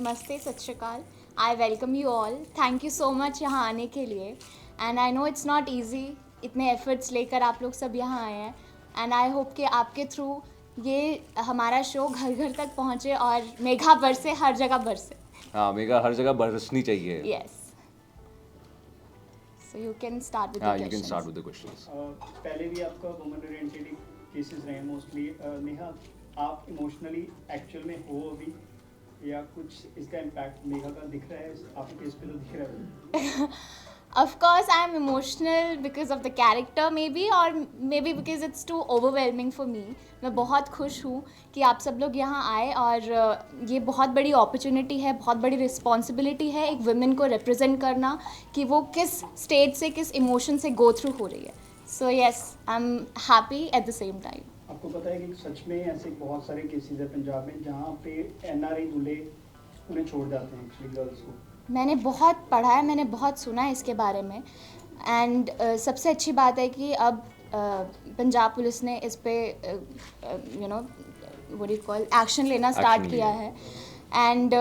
नमस्ते, सत श्री अकाल। I welcome you all. Thank you so much यहाँ आने के लिए। And I know it's not easy, इतने एफर्ट्स लेकर आप लोग सब यहाँ आए हैं। एंड आई होप कि आपके थ्रू ये हमारा शो घर घर तक पहुँचे और मेघा बरसे, हर जगह बरसे। हाँ, मेघा हर जगह बरसनी चाहिए। Yes, so you can start with the हाँ, you can questions. Start with the questions. पहले भी आपका वुमन ओरिएंटेड केसेस रहे मोस्टली। नेहा, आप इमोशनली एक्चुअल में हो अभी, या कुछ इसका इम्पैक्ट मेघा का दिख रहा है आपके केस पे? तो दिख रहा है। Of course, I am emotional because of the character maybe, और maybe because it's too overwhelming for me. मैं बहुत खुश हूँ कि आप सब लोग यहाँ आए और ये बहुत बड़ी अपॉर्चुनिटी है, बहुत बड़ी रिस्पॉन्सिबिलिटी है एक वुमेन को रिप्रेजेंट करना कि वो किस स्टेज से, किस इमोशन से गो थ्रू हो रही है। So yes, I am happy at the same time. आपको पता है कि सच में ऐसे बहुत सारे केसेस है पंजाब में जहाँ पे एनआरआई दूल्हे उन्हें छोड़ जाते हैं एक्चुअली गर्ल्स को। मैंने बहुत पढ़ा है, मैंने बहुत सुना है इसके बारे में। एंड सबसे अच्छी बात है कि अब पंजाब पुलिस ने इस पे you know what do you call action लेना स्टार्ट Action किया लिया। है। एंड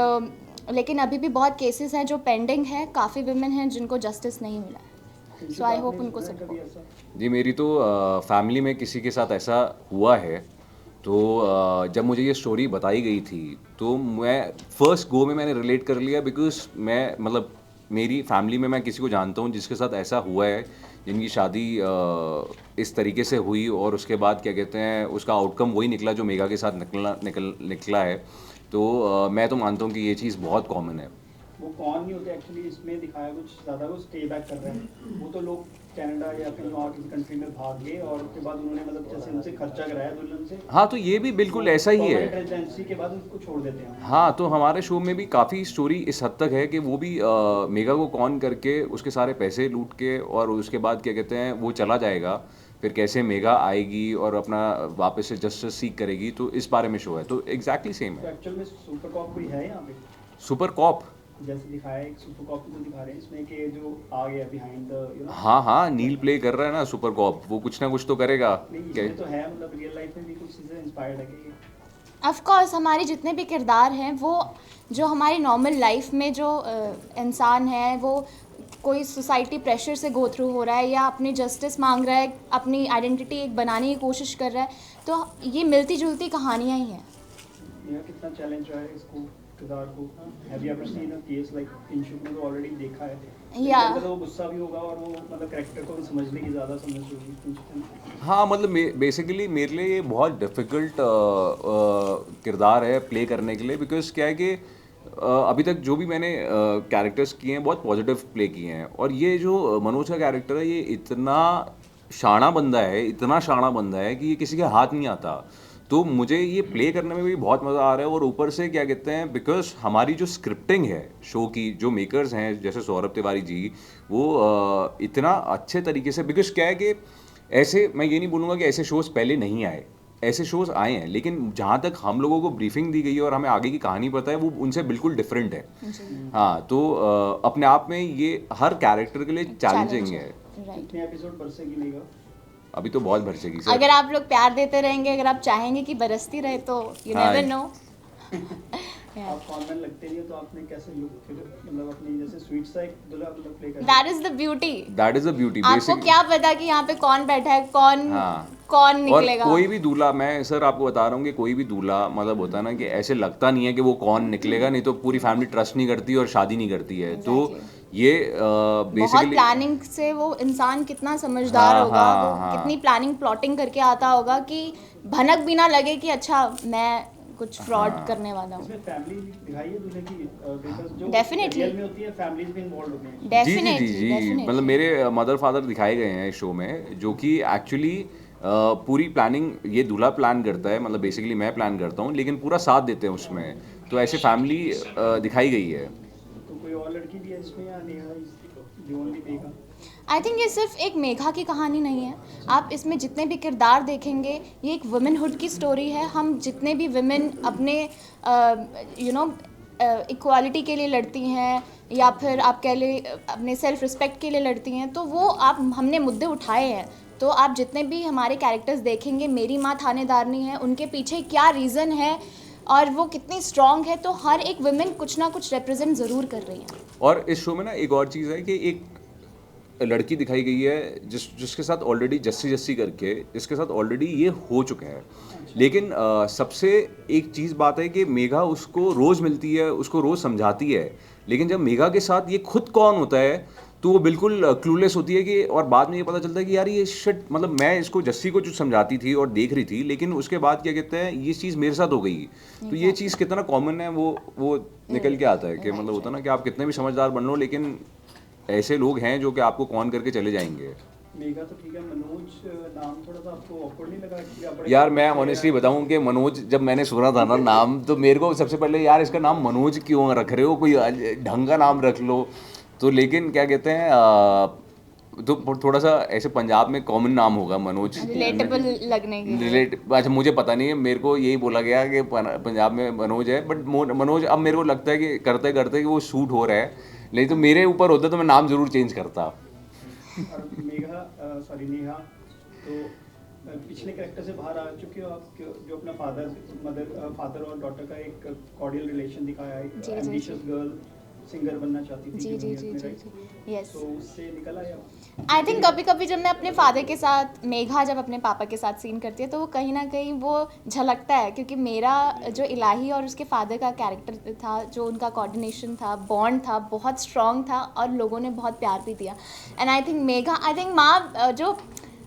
लेकिन अभी भी बहुत केसेस हैं जो पेंडिंग है, काफ़ी विमेन हैं जिनको जस्टिस नहीं मिला है। So, I hope उनको सबको। जी, मेरी तो फैमिली में किसी के साथ ऐसा हुआ है। तो जब मुझे ये स्टोरी बताई गई थी तो मैं फर्स्ट गो में मैंने रिलेट कर लिया, बिकॉज मैं मतलब मेरी फैमिली में मैं किसी को जानता हूँ जिसके साथ ऐसा हुआ है, जिनकी शादी इस तरीके से हुई और उसके बाद क्या कहते हैं उसका आउटकम वही निकला जो मेघा के साथ निकला है। तो मैं तो मानता हूँ कि ये चीज़ बहुत कॉमन है। वो कौन नहीं होते एक्चुअली, इसमें दिखाया कुछ ज़्यादा, वो स्टे बैक कर रहे हैं। वो तो लोग कनाडा या कहीं और किसी कंट्री में भाग गए और उसके बाद उन्होंने मतलब जैसे उनसे खर्चा कराया दुल्हन से। हाँ, तो ये भी बिल्कुल ऐसा ही है। रेजिडेंसी के बाद उनको छोड़ देते हैं। हाँ, तो हमारे शो में भी काफ़ी स्टोरी इस हद तक है कि वो भी मेघा को कॉन करके उसके सारे पैसे लूट के और उसके बाद क्या कहते हैं वो चला जाएगा, फिर कैसे मेघा आएगी और अपना वापस से जस्टिस सीख करेगी। तो इस बारे में शो है, तो एग्जैक्टली सेम तो है। एक्चुअल में सुपर कॉप कोई है यहाँ पे? सुपर कॉप जैसे दिखाया है, एक सुपर कॉप को दिखा रहे हैं इसमें कि जो आ गया बिहाइंड द यू नो। हाँ हाँ, नील प्ले कर रहा है ना सुपर कॉप, वो कुछ ना कुछ तो करेगा। नहीं, इसमें तो है मतलब रियल लाइफ में भी कुछ चीज़ें इंस्पायर्ड है कि ऑफ कोर्स हमारे जितने भी किरदार हैं वो जो हमारी नॉर्मल लाइफ में जो इंसान है, वो कोई सोसाइटी प्रेशर से गो थ्रू हो रहा है या अपनी जस्टिस मांग रहा है, अपनी आइडेंटिटी एक बनाने की कोशिश कर रहा है, तो ये मिलती जुलती कहानियाँ ही हैं। यह कितना चैलेंज रहा है इसको किरदार को? Have you ever seen a case like इंशुक ने तो ऑलरेडी देखा है। Yeah. तो वो गुस्सा भी होगा और वो मतलब कैरेक्टर को भी समझने की ज़्यादा समझ होगी इंशुक ने। हाँ, मतलब बेसिकली मेरे लिए ये बहुत डिफ़िकल्ट किरदार है प्ले करने के लिए, बिकॉज क्या है कि अभी तक जो भी मैंने कैरेक्टर्स किए हैं बहुत पॉजिटिव प्ले किए हैं, और ये जो मनोज का कैरेक्टर है ये इतना शाना बंदा है, इतना शाना बंदा है कि ये किसी के हाथ नहीं आता। तो मुझे ये प्ले करने में भी बहुत मज़ा आ रहा है, और ऊपर से क्या कहते हैं बिकॉज हमारी जो स्क्रिप्टिंग है शो की, जो मेकर्स हैं जैसे सौरभ तिवारी जी, वो इतना अच्छे तरीके से, बिकॉज क्या है कि ऐसे मैं ये नहीं बोलूँगा कि ऐसे शोज़ पहले नहीं आए, ऐसे शोज़ आए हैं, लेकिन जहाँ तक हम लोगों को ब्रीफिंग दी गई है और हमें आगे की कहानी पता है वो उनसे बिल्कुल डिफरेंट है। हाँ, तो अपने आप में ये हर कैरेक्टर के लिए चैलेंजिंग है। राइट। कितने एपिसोड बरसेगी मेघा? अभी तो बहुत भरसेगी सर। अगर आप लोग प्यार देते रहेंगे, अगर आप चाहेंगे कि बरसती रहे, तो यू हाँ। Never know. आप कॉन्वेंट लगते नहीं हो तो आपने कैसे लुक फिर मतलब अपनी जैसे स्वीट सा एक दुल्हा मतलब प्ले कर। That is the beauty. That is the beauty. आपको क्या पता कि यहाँ पे कौन बैठा है, कौन हाँ। कौन और निकलेगा। कोई भी दूल्हा, मैं सर आपको बता रहा हूँ कि कोई भी दूल्हा मतलब होता है ना कि ऐसे लगता नहीं है कि वो कौन निकलेगा, नहीं तो पूरी फैमिली ट्रस्ट नहीं करती और शादी नहीं करती है। तो ये बहुत बेसिकली प्लानिंग से वो इंसान कितना समझदार हाँ, होगा, हाँ, वो हाँ। कितनी प्लानिंग प्लॉटिंग करके आता होगा कि भनक भी ना लगे कि अच्छा मैं कुछ फ्रॉड करने वाला हूँ। इसमें फैमिली दिखाई है दूल्हे की, बिकॉज़ जो Definitely. रियल में होती है फैमिलीज भी इन्वॉल्व होती हैं। जी जी जी डेफिनेटली जी, डेफिनेटली। मतलब मेरे मदर फादर दिखाए गए हैं इस शो में, जो कि एक्चुअली पूरी प्लानिंग ये दूल्हा प्लान करता है, मतलब बेसिकली मैं प्लान करता हूँ, लेकिन पूरा साथ देते हैं उसमें। तो ऐसे फैमिली दिखाई गई है। तो कोई और लड़की भी है इसमें या Neha is the only Megha? I think ये सिर्फ एक मेघा की कहानी नहीं है। आप इसमें जितने भी किरदार देखेंगे, ये एक वुमेनहुड की स्टोरी है। हम जितने भी वुमेन अपने यू नो इक्वालिटी के लिए लड़ती हैं, या फिर आप कह ले अपने सेल्फ रिस्पेक्ट के लिए लड़ती हैं, तो वो हमने मुद्दे उठाए हैं। तो आप जितने भी हमारे कैरेक्टर्स देखेंगे, मेरी माँ थानेदारनी है, उनके पीछे क्या रीज़न है और वो कितनी स्ट्रांग है, तो हर एक वुमेन कुछ ना कुछ रिप्रेजेंट ज़रूर कर रही है। और इस शो में ना एक और चीज़ है कि एक लड़की दिखाई गई है जिसके साथ ऑलरेडी जस्सी जस्सी करके जिसके साथ ऑलरेडी ये हो चुका है, लेकिन सबसे एक चीज़ बात है कि मेघा उसको रोज़ मिलती है, उसको रोज़ समझाती है, लेकिन जब मेघा के साथ ये खुद कौन होता है तो वो बिल्कुल क्लूलेस होती है कि, और बाद में ये पता चलता है कि यार ये शिट, मतलब मैं इसको जस्सी को जो समझाती थी और देख रही थी, लेकिन उसके बाद क्या कहते हैं ये चीज़ मेरे साथ हो गई। तो ये चीज़ कितना कॉमन है वो निकल के आता है कि मतलब होता है ना कि आप कितने भी समझदार बन लो, लेकिन ऐसे लोग हैं जो कि आपको कौन करके चले जाएंगे। मेघा तो ठीक है, मनोज नाम थोड़ा सा आपको ऑकवर्ड नहीं लगा कि आप बड़े यार मैं ऑनेस्टली बताऊं कि मनोज, जब मैंने सुना था ना नाम, तो मेरे को सबसे पहले यार इसका नाम मनोज क्यों रख रहे हो, कोई ढंग का नाम रख लो। तो लेकिन क्या कहते हैं तो थोड़ा सा ऐसे पंजाब में कॉमन नाम होगा मनोज, रिलेटेबल लगने के लिए। रिलेट, अच्छा मुझे पता नहीं है, मेरे को यही बोला गया कि पंजाब में मनोज है, बट मनोज अब मेरे को लगता है कि करते करते कि वो शूट हो रहा है, नहीं तो मेरे ऊपर होता तो मैं नाम जरूर चेंज करता। और मेघा सॉरी नेहा, तो पिछले कैरेक्टर से बाहर आ चुके हो आप, जो अपना फादर और डॉटर का एक कॉर्डियल रिलेशन दिखाया, एक एम्बिशियस गर्ल सिंगर बनना चाहती थी जी जी जूनियर जी में, जी right? जी यस। तो उससे निकल आया। आई थिंक कभी कभी जब मैं अपने फादर के साथ, मेघा जब अपने पापा के साथ सीन करती है, तो वो कहीं ना कहीं वो झलकता है, क्योंकि मेरा जो इलाही और उसके फादर का कैरेक्टर था, जो उनका कोऑर्डिनेशन था, बॉन्ड था, बहुत स्ट्रॉन्ग था और लोगों ने बहुत प्यार भी दिया। And I think Megha, I think माँ, जो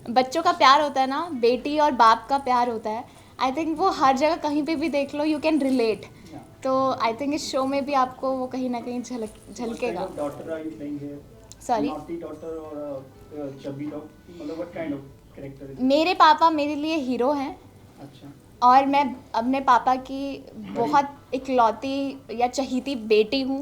बच्चों का प्यार होता है ना, बेटी और बाप का प्यार होता है, आई थिंक वो हर जगह कहीं पे भी देख लो, यू कैन रिलेट। तो आई थिंक इस शो में भी आपको वो कहीं ना कहीं झलकेगा। Daughter are you playing here? Sorry? Naughty daughter और चबी डॉग, मतलब what kind of character is? मेरे पापा मेरे लिए हीरो हैं, अच्छा, और मैं अपने पापा की बहुत इकलौती या चहीती बेटी हूँ,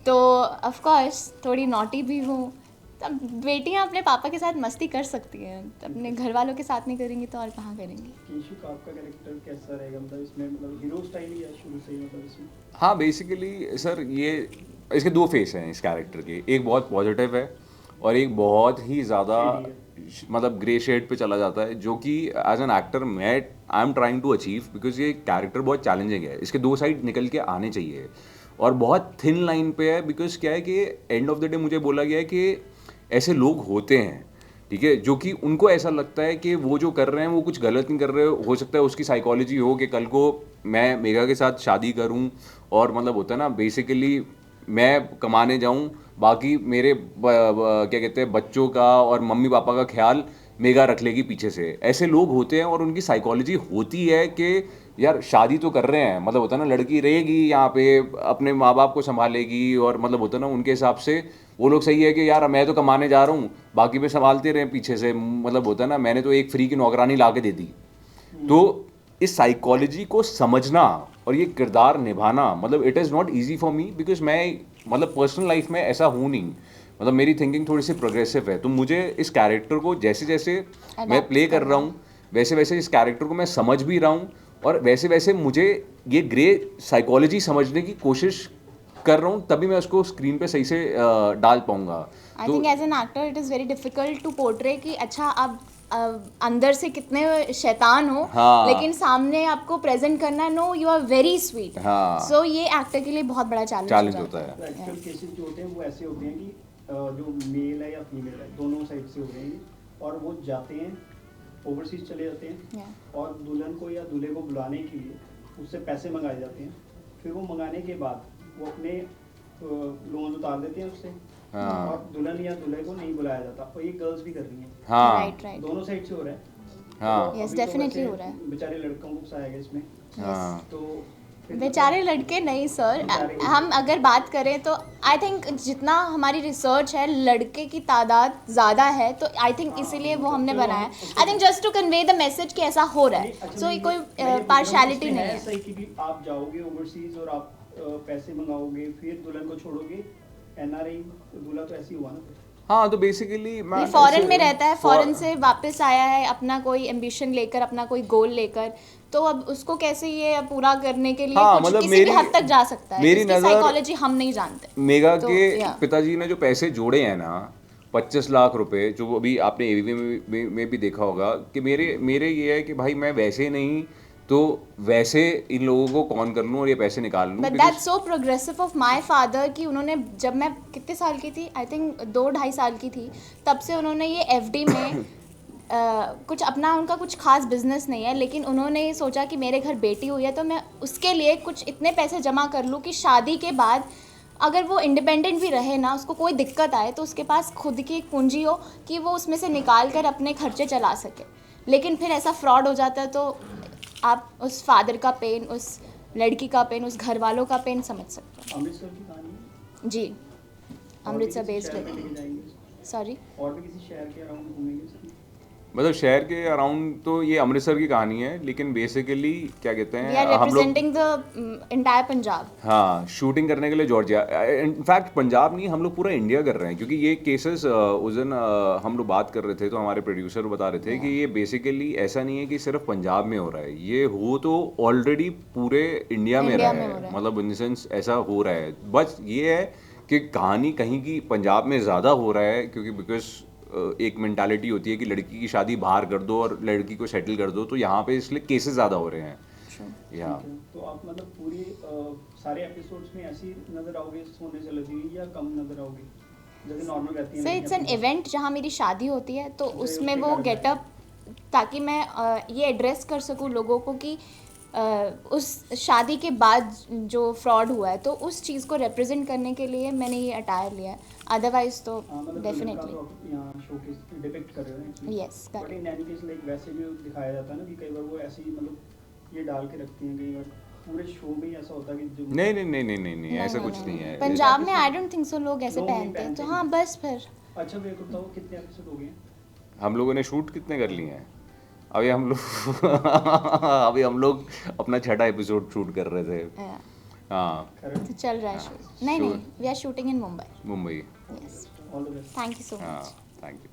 तो ऑफ कोर्स थोड़ी नॉटी भी हूँ। तब बेटियाँ अपने पापा के साथ मस्ती कर सकती हैं, तो अपने घर वालों के साथ नहीं करेंगी तो और कहाँ करेंगी। कीशु का आपका कैरेक्टर कैसा रहेगा, मतलब इसमें मतलब हीरो स्टाइल ही है शुरू से ही, मतलब इसमें? हाँ बेसिकली सर ये इसके दो फेस हैं इस कैरेक्टर के, एक बहुत पॉजिटिव है और एक बहुत ही ज़्यादा मतलब ग्रे शेड पे चला जाता है, जो कि एज एन एक्टर मैं I am trying to achieve, because ये कैरेक्टर बहुत चैलेंजिंग है, इसके दो साइड निकल के आने चाहिए और बहुत थिन लाइन पे है, बिकॉज क्या है कि एंड ऑफ द डे मुझे बोला गया है कि ऐसे लोग होते हैं, ठीक है, जो कि उनको ऐसा लगता है कि वो जो कर रहे हैं वो कुछ गलत नहीं कर रहे, हो सकता है उसकी साइकोलॉजी हो कि कल को मैं मेघा के साथ शादी करूं और मतलब होता है ना बेसिकली मैं कमाने जाऊं, बाकी मेरे क्या कहते हैं बच्चों का और मम्मी पापा का ख्याल मेघा रख लेगी पीछे से। ऐसे लोग होते हैं और उनकी साइकोलॉजी होती है कि यार शादी तो कर रहे हैं, मतलब होता है ना लड़की रहेगी यहाँ पे अपने माँ बाप को संभालेगी और मतलब होता है ना उनके हिसाब से वो लोग सही है कि यार मैं तो कमाने जा रहा हूँ, बाकी पे संभालते रहे पीछे से, मतलब होता है ना मैंने तो एक फ्री की नौकरानी ला के दे दी। तो इस साइकोलॉजी को समझना और ये किरदार निभाना, मतलब it is not easy for me, because मैं मतलब पर्सनल लाइफ में ऐसा हूँ नहीं, मतलब मेरी थिंकिंग थोड़ी सी प्रोग्रेसिव है, तो मुझे इस कैरेक्टर को जैसे जैसे मैं प्ले कर रहा हूँ वैसे वैसे इस कैरेक्टर को मैं समझ भी रहा हूँ और वैसे वैसे मुझे ये ग्रे साइकोलॉजी समझने की कोशिश कर रहा हूँ, तभी मैं उसको स्क्रीन पे सही से डाल पाऊंगा। I think as an actor it is very difficult to portray कि अच्छा आप अंदर से कितने शैतान हो, हाँ। लेकिन सामने आपको प्रेजेंट करना, no you are very sweet. हाँ। सो ये एक्टर के लिए बहुत बड़ा चैलेंज होता है। तो एक्चुअल केसेस जो होते हैं वो ऐसे होते हैं कि जो मेल है या फीमेल है दोनों साइड से हो रहे हैं और वो जाते हैं ओवरसीज चले जाते हैं और दुल्हन को या दूल्हे को बुलाने के लिए उससे पैसे मंगाए जाते हैं, फिर वो मंगाने के बाद वो अपने लोन उतार देते हैं उससे। हाँ। और दुल्हन या दूल्हे को नहीं बुलाया जाता, और ये गर्ल्स भी कर रही हैं। हाँ राइट राइट, दोनों साइड से हो रहा है। हाँ तो Yes, अभी तो definitely वैसे हो रहा है। बेचारे लड़कों को फंसाया गया इसमें। हाँ तो फिर बेचारे लड़के नहीं सर, बेचारे- हम अगर बात करें तो आई थिंक जितना हमारी रिसर्च है लड़के की तादाद ज़्यादा है, तो आई थिंक इसीलिए वो हमने बनाया। I think just to convey the message कि ऐसा हो रहा है, अच्छा, सो मैं कोई ये पूछ रहा हूँ, पार्शियलिटी इसमें नहीं है है। ऐसा ही कि आप जाओगे ओवरसीज और आप पैसे मंगाओगे फिर दुल्हन को छोड़ोगे, एनआरआई दूल्हा तो ऐसे ही हुआ ना फिर। हाँ तो बेसिकली ये फॉरेन में रहता है, फॉरेन से वापस आया है अपना कोई एम्बिशन लेकर, अपना कोई गोल लेकर, तो अब उसको कैसे ये पूरा करने के लिए हाँ, कुछ मतलब किसी भी हद तक जा सकता है। मेरी इसकी नज़र- साइकोलॉजी हम नहीं जानते। मेघा तो, के या। पिताजी ने जो पैसे जोड़े हैं ना 25 लाख रुपए, जो अभी आपने एवीवी में भी देखा होगा कि मेरे मेरे ये है कि भाई मैं वैसे नहीं तो वैसे इन लोगों को कौन कर लूँ और ये पैसे निकाल लूँ but that's so progressive of my father कि उन्होंने, जब मैं कितने साल की थी, आई थिंक 2-2.5 साल की थी, तब से उन्होंने ये एफडी में कुछ अपना, उनका कुछ खास बिजनेस नहीं है, लेकिन उन्होंने ये सोचा कि मेरे घर बेटी हुई है तो मैं उसके लिए कुछ इतने पैसे जमा कर लूँ कि शादी के बाद अगर वो इंडिपेंडेंट भी रहे ना, उसको कोई दिक्कत आए तो उसके पास खुद की एक पूंजी हो कि वो उसमें से निकाल कर अपने खर्चे चला सके। लेकिन फिर ऐसा फ्रॉड हो जाता है तो आप उस फादर का पेन, उस लड़की का पेन, उस घर वालों का पेन समझ सकते अमृतसर की कहानी है? हो। जी, और भी अमृतसर किसी बेस्ड शहर में है। लेके जाएंगे? सॉरी, और भी किसी शहर के अराउंड घूमेंगे इसमें? मतलब शहर के अराउंड तो ये अमृतसर की कहानी है, लेकिन बेसिकली क्या कहते वी आर हैं हम लोग, रिप्रेजेंटिंग द एंटायर पंजाब। हाँ, शूटिंग करने के लिए जॉर्जिया, इनफैक्ट पंजाब नहीं, हम लोग पूरा इंडिया कर रहे हैं, क्योंकि ये केसेस उस दिन हम लोग बात कर रहे थे तो हमारे प्रोड्यूसर बता रहे थे कि ये बेसिकली ऐसा नहीं है कि सिर्फ पंजाब में हो रहा है, ये हो तो ऑलरेडी पूरे इंडिया में इंडिया रहा में हो है, रहा है। मतलब इन द सेंस ऐसा हो रहा है। बस ये है कि कहानी कहीं की पंजाब में ज़्यादा हो रहा है, क्योंकि बिकॉज एक मेंटालिटी होती है कि लड़की की शादी बाहर कर दो और लड़की को सेटल कर दो, तो यहाँ पे इसलिए केसेस ज़्यादा हो रहे हैं। या ठीक है। तो आप मतलब पूरी सारे एपिसोड्स में ऐसी नजर आओगे सोने से लगी हुई, या कम नजर आओगे जैसे नॉर्मल रहती है? सो इट्स एन इवेंट जहाँ मेरी शादी होती है, तो अच्छा, उसमें उसके वो कारण गेटअप, ताकि मैं ये एड्रेस कर सकूँ लोगों को कि उस शादी के बाद जो फ्रॉड हुआ है, तो उस चीज़ को रिप्रेजेंट करने के लिए मैंने ये अटायर लिया है। अदरवाइज तो हाँ, मतलब डेफिनेटली आप यहाँ शोकेस डिपिक्ट कर रहे हो actually. Yes, correct. But in any case like वैसे भी दिखाया जाता है ना कि कई बार वो ऐसी मतलब ये डाल के रखती हैं, कई बार पूरे शो में ही ऐसा होता है कि जो नहीं नहीं नहीं नहीं नहीं नहीं, ऐसा कुछ नहीं है। पंजाब में आई डोंट थिंक सो लोग ऐसे लोग नहीं पहनते हैं, तो पहनते। हाँ बस फिर। अच्छा मेरे को बताओ कितने एपिसोड हो गए हैं? हम लोगों ने शूट कितने कर लिए हैं अभी हम लोग अभी हम लोग अपना 6वां एपिसोड शूट कर रहे थे। Yeah. हाँ, करण, तो चल रहा है शूट। नहीं नहीं, we are shooting in Mumbai. Mumbai. Yes, all the best. Thank you so हाँ, मच। Thank you.